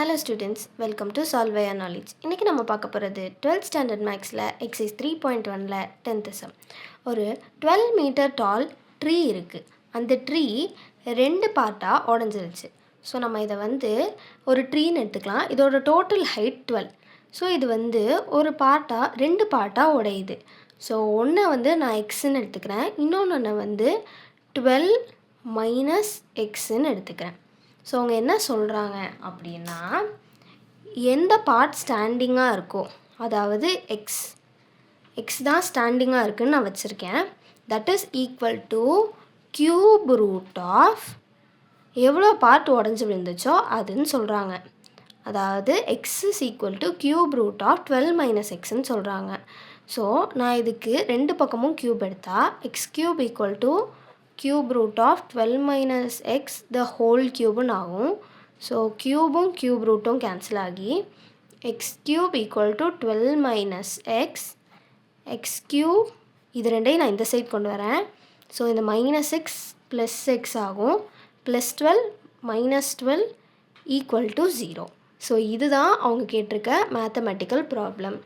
Hello students, welcome to Solve Your Knowledge. இன்றைக்கி நம்ம பார்க்க போகிறது 12th ஸ்டாண்டர்ட் மேக்ஸில் எக்ஸைஸ் 3.1ல் 10th சம். ஒரு 12 மீட்டர் டால் ட்ரீ இருக்குது. அந்த ட்ரீ 2 பார்ட்டாக உடஞ்சிருச்சு. ஸோ நம்ம இதை ஒரு ட்ரீன்னு எடுத்துக்கலாம். இதோட டோட்டல் ஹைட் 12. ஸோ இது ஒரு பார்ட்டாக 2 பார்ட்டாக உடையுது. ஸோ ஒன்றை நான் எக்ஸுன்னு எடுத்துக்கிறேன், இன்னொன்று 12 மைனஸ் எக்ஸுன்னு எடுத்துக்கிறேன். ஸோ அவங்க என்ன சொல்கிறாங்க அப்படின்னா, எந்த பார்ட் ஸ்டாண்டிங்காக இருக்கோ, அதாவது எக்ஸ் தான் ஸ்டாண்டிங்காக இருக்குதுன்னு நான் வச்சுருக்கேன். That is equal to cube root of எவ்வளோ பார்ட் உடஞ்சி விழுந்துச்சோ அதுன்னு சொல்கிறாங்க. அதாவது x is equal to cube root of 12 minus எக்ஸ்ன்னு சொல்கிறாங்க. ஸோ நான் இதுக்கு 2 பக்கமும் கியூப் எடுத்தால் x cube equal to cube root of 12 minus x the whole cube ஆகும். ஸோ க்யூபும் க்யூப் ரூட்டும் கேன்சல் ஆகி X cube equal to 12 minus X cube இது ரெண்டையும் நான் இந்த சைட் கொண்டு வரேன். ஸோ இந்த மைனஸ் எக்ஸ் ப்ளஸ் எக்ஸ் ஆகும். Plus 12 minus 12 equal to 0. So இதுதான் அவங்க கேட்டிருக்க மேத்தமெட்டிக்கல் ப்ராப்ளம்.